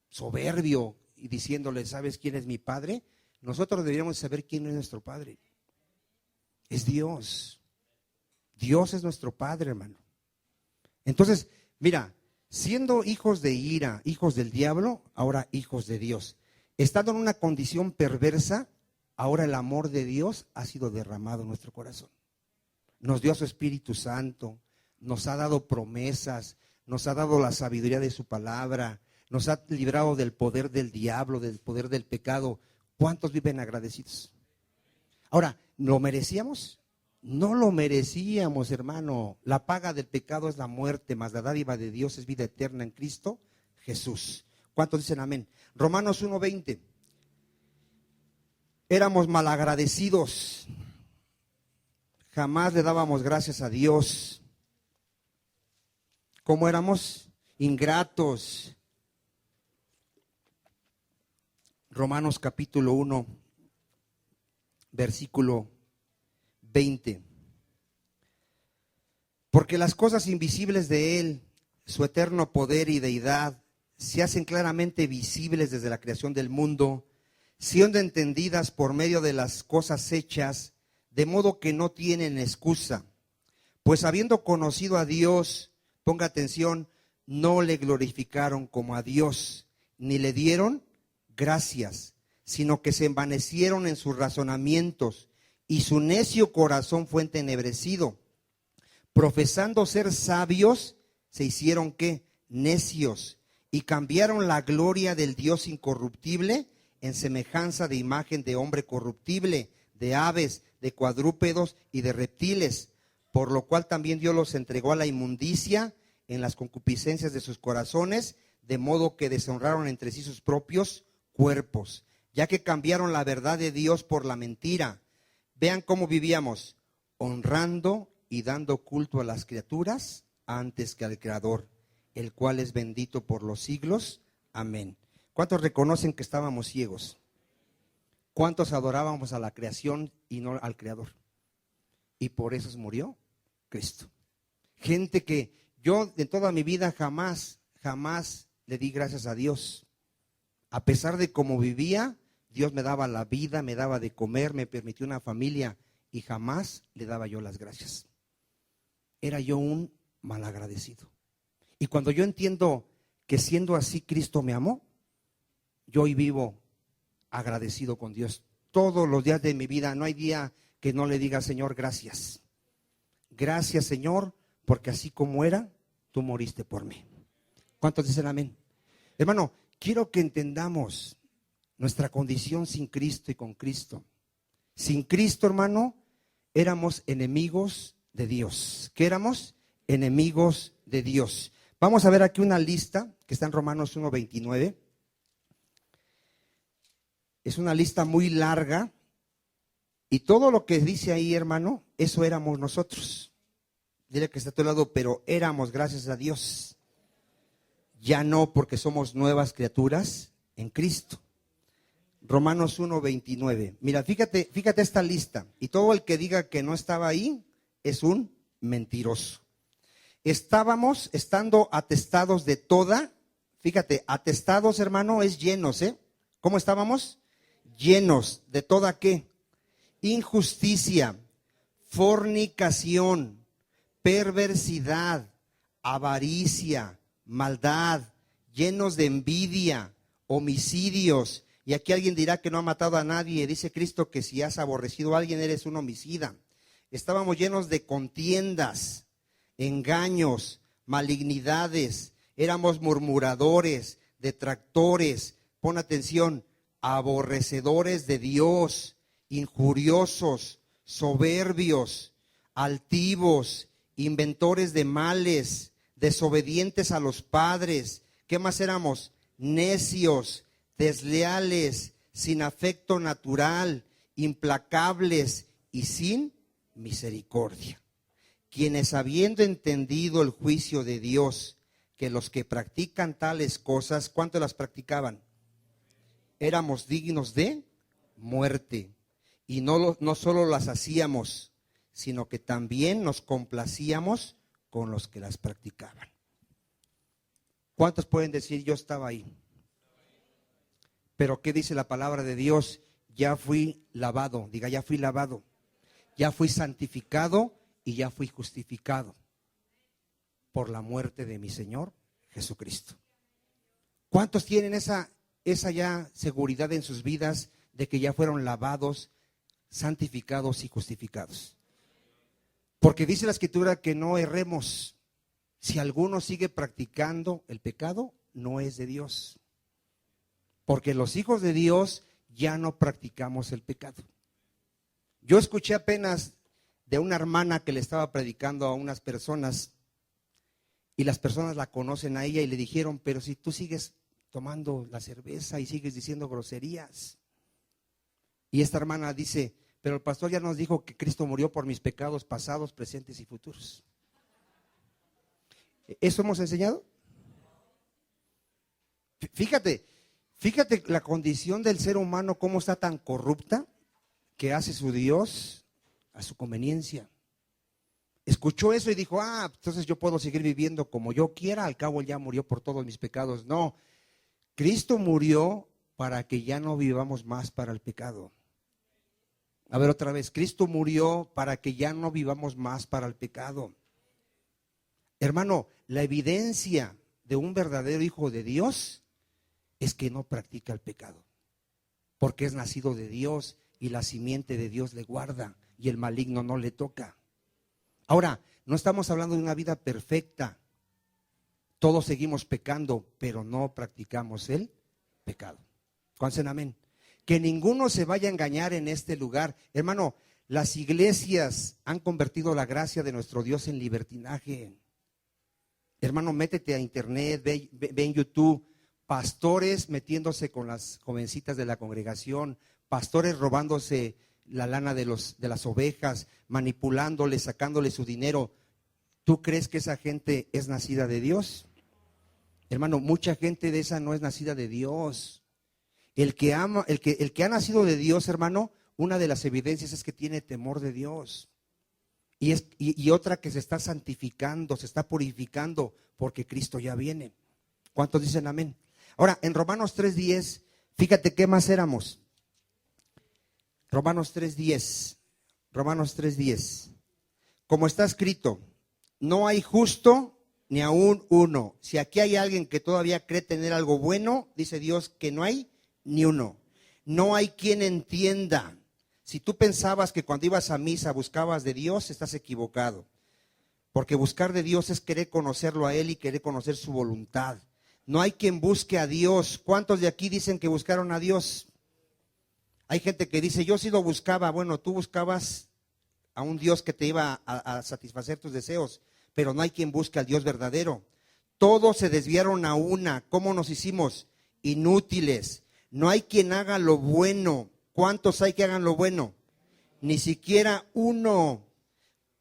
soberbio, y diciéndole, ¿sabes quién es mi padre? Nosotros deberíamos saber quién es nuestro padre. Es Dios. Dios es nuestro padre, hermano. Entonces, mira, siendo hijos de ira, hijos del diablo, ahora hijos de Dios. Estando en una condición perversa, ahora el amor de Dios ha sido derramado en nuestro corazón. Nos dio a su Espíritu Santo, nos ha dado promesas, nos ha dado la sabiduría de su palabra, nos ha librado del poder del diablo, del poder del pecado. ¿Cuántos viven agradecidos? Ahora, ¿lo merecíamos? No lo merecíamos, hermano. La paga del pecado es la muerte, mas la dádiva de Dios es vida eterna en Cristo Jesús. ¿Cuántos dicen amén? Romanos 1:20. Éramos malagradecidos. Jamás le dábamos gracias a Dios. ¿Cómo éramos? Ingratos. Romanos capítulo 1, versículo 20. Porque las cosas invisibles de Él, su eterno poder y deidad, se hacen claramente visibles desde la creación del mundo, siendo entendidas por medio de las cosas hechas, de modo que no tienen excusa. Pues habiendo conocido a Dios, ponga atención, no le glorificaron como a Dios, ni le dieron gracias, sino que se envanecieron en sus razonamientos, y su necio corazón fue entenebrecido. Profesando ser sabios, se hicieron ¿qué? Necios, y cambiaron la gloria del Dios incorruptible en semejanza de imagen de hombre corruptible, de aves, de cuadrúpedos y de reptiles, por lo cual también Dios los entregó a la inmundicia en las concupiscencias de sus corazones, de modo que deshonraron entre sí sus propios cuerpos, ya que cambiaron la verdad de Dios por la mentira. Vean cómo vivíamos, honrando y dando culto a las criaturas antes que al Creador, el cual es bendito por los siglos. Amén. ¿Cuántos reconocen que estábamos ciegos? ¿Cuántos adorábamos a la creación y no al Creador? Y por eso murió Cristo. Gente que yo en toda mi vida jamás le di gracias a Dios. A pesar de cómo vivía, Dios me daba la vida, me daba de comer, me permitió una familia y jamás le daba yo las gracias. Era yo un malagradecido. Y cuando yo entiendo que siendo así Cristo me amó, yo hoy vivo agradecido con Dios. Todos los días de mi vida, no hay día que no le diga, Señor, gracias. Gracias, Señor, porque así como era, tú moriste por mí. ¿Cuántos dicen amén? Hermano, quiero que entendamos nuestra condición sin Cristo y con Cristo. Sin Cristo, hermano, éramos enemigos de Dios. ¿Qué éramos? Enemigos de Dios. Vamos a ver aquí una lista que está en Romanos 1:29. Es una lista muy larga y todo lo que dice ahí, hermano, eso éramos nosotros. Dile que está a tu lado, pero éramos, gracias a Dios. Ya no, porque somos nuevas criaturas en Cristo. Romanos 1:29. Mira, fíjate esta lista. Y todo el que diga que no estaba ahí es un mentiroso. Estábamos estando atestados de toda, fíjate, atestados, hermano, es llenos, ¿eh? ¿Cómo estábamos? Llenos de toda ¿qué? Injusticia, fornicación, perversidad, avaricia, maldad, llenos de envidia, homicidios. Y aquí alguien dirá que no ha matado a nadie. Dice Cristo que si has aborrecido a alguien eres un homicida. Estábamos llenos de contiendas, engaños, malignidades. Éramos murmuradores, detractores. Pon atención, aborrecedores de Dios, injuriosos, soberbios, altivos, inventores de males, desobedientes a los padres. ¿Qué más éramos? Necios, desleales, sin afecto natural, implacables y sin misericordia. Quienes habiendo entendido el juicio de Dios, que los que practican tales cosas, ¿cuánto las practicaban? Éramos dignos de muerte. Y no solo las hacíamos, sino que también nos complacíamos con los que las practicaban. ¿Cuántos pueden decir yo estaba ahí? Pero ¿qué dice la palabra de Dios? Ya fui lavado, diga ya fui lavado, ya fui santificado y ya fui justificado por la muerte de mi Señor Jesucristo. ¿Cuántos tienen esa ya seguridad en sus vidas de que ya fueron lavados, santificados y justificados? Porque dice la Escritura que no erremos. Si alguno sigue practicando el pecado, no es de Dios. Porque los hijos de Dios ya no practicamos el pecado. Yo escuché apenas de una hermana que le estaba predicando a unas personas y las personas la conocen a ella y le dijeron, pero si tú sigues tomando la cerveza y sigues diciendo groserías. Y esta hermana dice, pero el pastor ya nos dijo que Cristo murió por mis pecados pasados, presentes y futuros. ¿Eso hemos enseñado? Fíjate la condición del ser humano, cómo está tan corrupta, que hace su Dios a su conveniencia. Escuchó eso y dijo, entonces yo puedo seguir viviendo como yo quiera, al cabo Él ya murió por todos mis pecados. No, Cristo murió para que ya no vivamos más para el pecado. A ver otra vez, Cristo murió para que ya no vivamos más para el pecado. Hermano, la evidencia de un verdadero hijo de Dios es que no practica el pecado. porque es nacido de Dios y la simiente de Dios le guarda y el maligno no le toca. Ahora, no estamos hablando de una vida perfecta. Todos seguimos pecando, pero no practicamos el pecado. ¿Cuántos dicen amén? Que ninguno se vaya a engañar en este lugar. Hermano, las iglesias han convertido la gracia de nuestro Dios en libertinaje. Hermano, métete a internet, ve en YouTube, pastores metiéndose con las jovencitas de la congregación, pastores robándose la lana de las ovejas, manipulándoles, sacándoles su dinero. ¿Tú crees que esa gente es nacida de Dios? Hermano, mucha gente de esa no es nacida de Dios. El que ha nacido de Dios, hermano, una de las evidencias es que tiene temor de Dios. Y otra que se está santificando, se está purificando, porque Cristo ya viene. ¿Cuántos dicen amén? Ahora, en Romanos 3:10, fíjate qué más éramos. Romanos 3:10. Como está escrito, no hay justo ni aún uno. Si aquí hay alguien que todavía cree tener algo bueno, dice Dios que no hay ni uno. No hay quien entienda. Si tú pensabas que cuando ibas a misa buscabas de Dios, estás equivocado. Porque buscar de Dios es querer conocerlo a Él y querer conocer su voluntad. No hay quien busque a Dios. ¿Cuántos de aquí dicen que buscaron a Dios? Hay gente que dice, yo sí lo buscaba. Bueno, tú buscabas a un Dios que te iba a satisfacer tus deseos, pero no hay quien busque al Dios verdadero. Todos se desviaron a una. ¿Cómo nos hicimos? Inútiles. No hay quien haga lo bueno. ¿Cuántos hay que hagan lo bueno? Ni siquiera uno.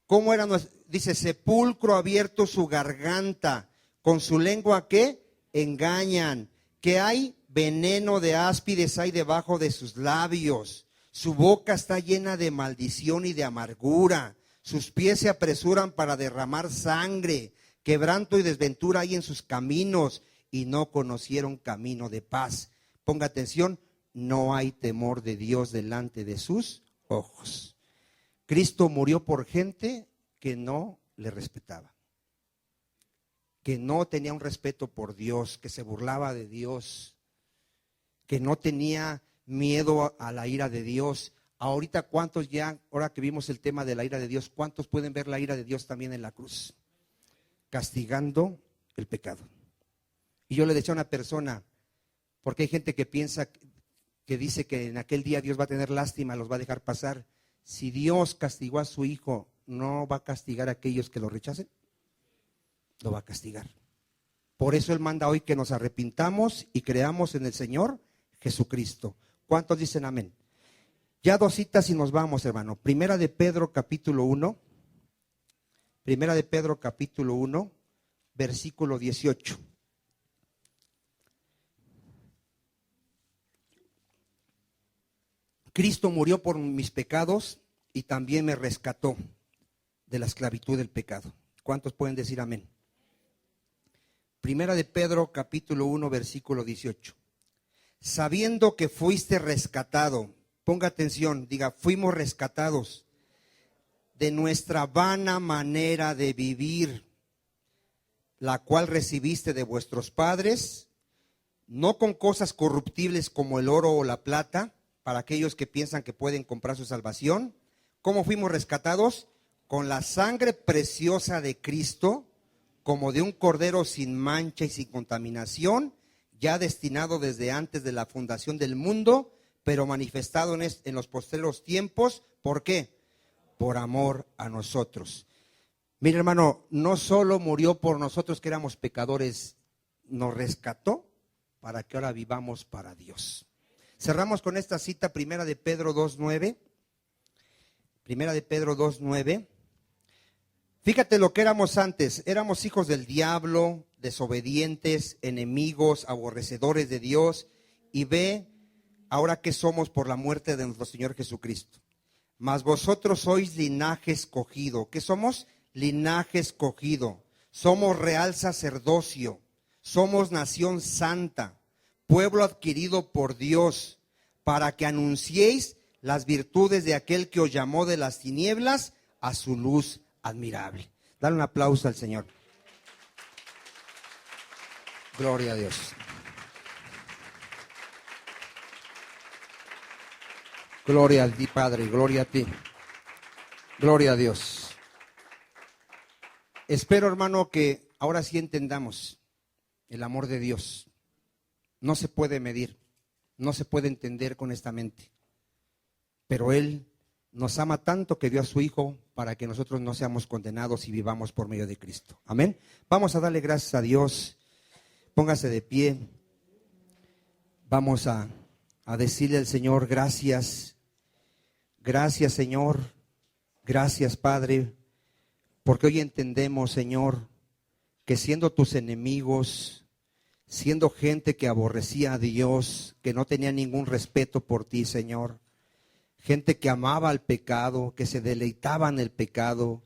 ¿Cómo era? Dice, sepulcro abierto su garganta. ¿Con su lengua qué? Engañan. ¿Qué hay? Veneno de áspides hay debajo de sus labios. Su boca está llena de maldición y de amargura. Sus pies se apresuran para derramar sangre. Quebranto y desventura hay en sus caminos y no conocieron camino de paz. Ponga atención, no hay temor de Dios delante de sus ojos. Cristo murió por gente que no le respetaba, que no tenía un respeto por Dios, que se burlaba de Dios, que no tenía miedo a la ira de Dios. Ahorita, ¿cuántos ya, ahora que vimos el tema de la ira de Dios, cuántos pueden ver la ira de Dios también en la cruz? Castigando el pecado. Y yo le decía a una persona, porque hay gente que piensa, que dice que en aquel día Dios va a tener lástima, los va a dejar pasar. Si Dios castigó a su Hijo, ¿no va a castigar a aquellos que lo rechacen? Lo va a castigar. Por eso Él manda hoy que nos arrepintamos y creamos en el Señor Jesucristo. ¿Cuántos dicen amén? Ya dos citas y nos vamos, hermano. Primera de Pedro capítulo 1, versículo 18. Cristo murió por mis pecados y también me rescató de la esclavitud del pecado. ¿Cuántos pueden decir amén? Primera de Pedro capítulo 1 versículo 18. Sabiendo que fuiste rescatado, ponga atención, diga, fuimos rescatados de nuestra vana manera de vivir, la cual recibiste de vuestros padres, no con cosas corruptibles como el oro o la plata, para aquellos que piensan que pueden comprar su salvación. ¿Cómo fuimos rescatados? Con la sangre preciosa de Cristo, como de un cordero sin mancha y sin contaminación, ya destinado desde antes de la fundación del mundo, pero manifestado en los postreros tiempos. ¿Por qué? Por amor a nosotros. Mire, hermano, no solo murió por nosotros que éramos pecadores, nos rescató para que ahora vivamos para Dios. Cerramos con esta cita, Primera de Pedro 2:9. Primera de Pedro 2:9. Fíjate lo que éramos antes. Éramos hijos del diablo, desobedientes, enemigos, aborrecedores de Dios. Y ve ahora que somos por la muerte de nuestro Señor Jesucristo. Mas vosotros sois linaje escogido. ¿Qué somos? Linaje escogido. Somos real sacerdocio. Somos nación santa. Pueblo adquirido por Dios, para que anunciéis las virtudes de aquel que os llamó de las tinieblas a su luz admirable. Dale un aplauso al Señor. Gloria a Dios. Gloria a ti, Padre, gloria a ti. Gloria a Dios. Espero, hermano, que ahora sí entendamos el amor de Dios. No se puede medir, no se puede entender con esta mente. Pero Él nos ama tanto que dio a su Hijo para que nosotros no seamos condenados y vivamos por medio de Cristo. Amén. Vamos a darle gracias a Dios. Póngase de pie. Vamos a decirle al Señor gracias. Gracias, Señor. Gracias, Padre. Porque hoy entendemos, Señor, que siendo tus enemigos, siendo gente que aborrecía a Dios, que no tenía ningún respeto por ti, Señor, gente que amaba al pecado, que se deleitaba en el pecado,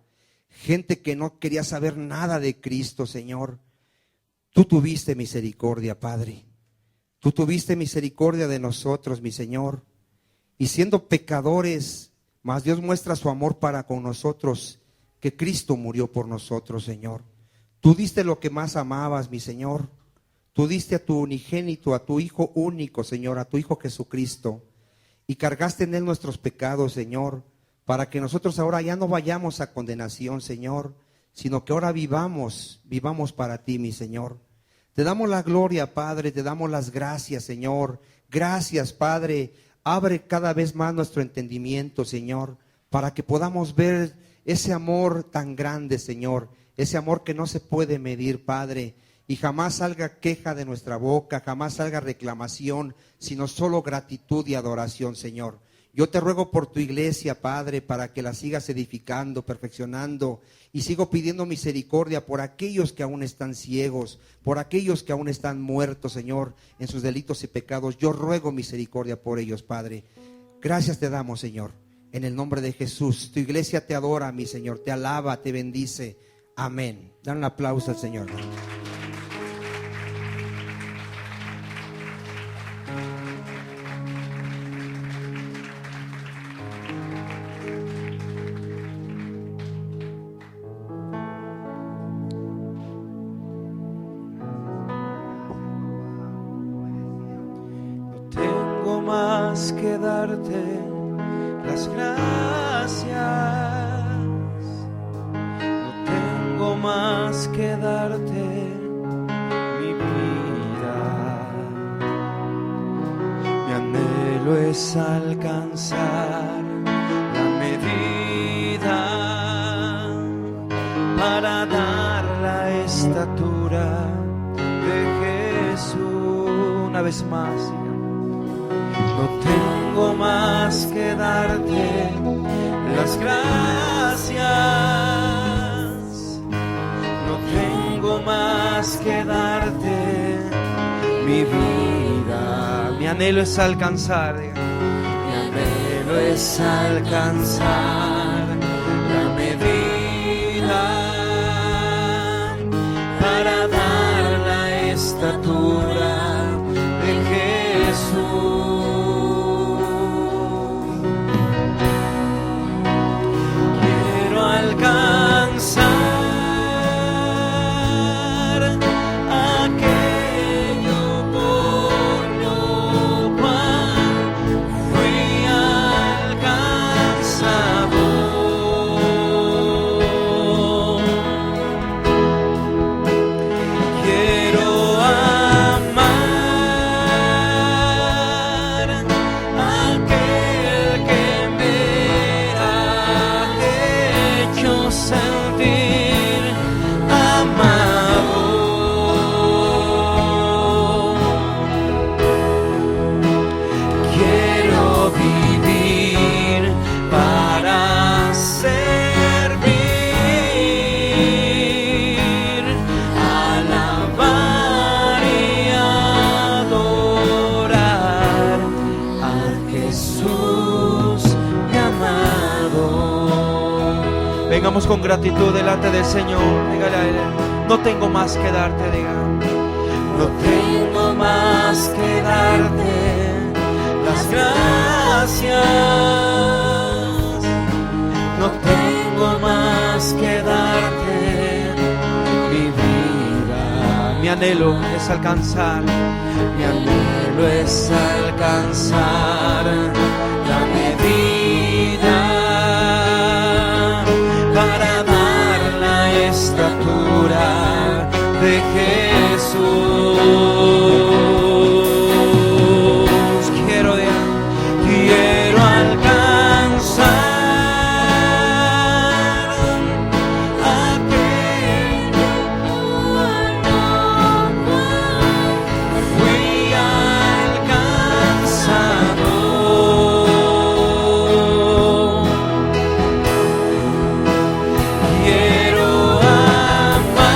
gente que no quería saber nada de Cristo, Señor, tú tuviste misericordia, Padre. Tú tuviste misericordia de nosotros, mi Señor. Y siendo pecadores, mas Dios muestra su amor para con nosotros, que Cristo murió por nosotros, Señor. Tú diste lo que más amabas, mi Señor. Tú diste a tu unigénito, a tu Hijo único, Señor, a tu Hijo Jesucristo. Y cargaste en Él nuestros pecados, Señor, para que nosotros ahora ya no vayamos a condenación, Señor, sino que ahora vivamos para ti, mi Señor. Te damos la gloria, Padre, te damos las gracias, Señor. Gracias, Padre. Abre cada vez más nuestro entendimiento, Señor, para que podamos ver ese amor tan grande, Señor, ese amor que no se puede medir, Padre, y jamás salga queja de nuestra boca, jamás salga reclamación, sino solo gratitud y adoración, Señor. Yo te ruego por tu iglesia, Padre, para que la sigas edificando, perfeccionando, y sigo pidiendo misericordia por aquellos que aún están ciegos, por aquellos que aún están muertos, Señor, en sus delitos y pecados. Yo ruego misericordia por ellos, Padre. Gracias te damos, Señor, en el nombre de Jesús. Tu iglesia te adora, mi Señor, te alaba, te bendice. Amén. Dan un aplauso al Señor. Que darte las gracias, no tengo más que darte mi vida. Mi anhelo es alcanzar la medida para dar la estatura de Jesús. Una vez más, no tengo más que darte las gracias, no tengo más que darte mi vida. Mi anhelo es alcanzar, mi anhelo es alcanzar la medida para dar la estatura de Jesús. Alcanzar aquello por lo cual fui alcanzado. Quiero amar aquel que me ha hecho sentir amado. Quiero vivir para servir, alabar y adorar a Jesús mi amado. Vengamos con gratitud delante del Señor. Dígale a Él, no tengo más que darte, diga. No tengo más que darte las gracias. No tengo más que darte mi vida. Mi anhelo es alcanzar, mi anhelo es alcanzar dame vida para dar la estatura de Jesús. Quiero alcanzar aquel fui alcanzado. Quiero amar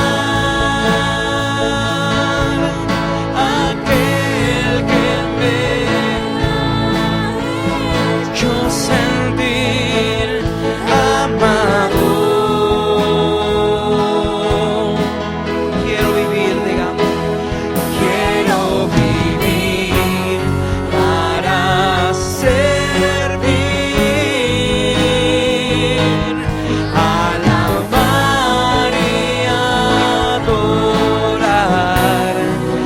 aquel que me yo sentir amado. Quiero vivir, digamos, quiero vivir para servir, alabar y adorar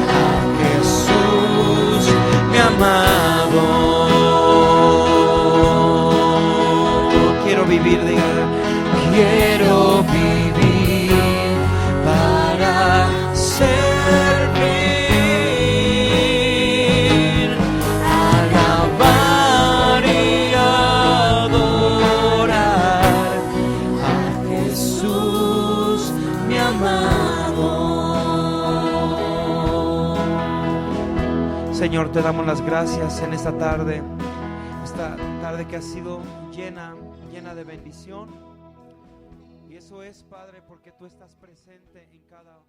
a Jesús, mi amado. Quiero vivir, diga, quiero vivir para servir, alabar y adorar a Jesús, mi amado. Señor, te damos las gracias en esta tarde que ha sido llena de bendición. Y eso es, Padre, porque tú estás presente en cada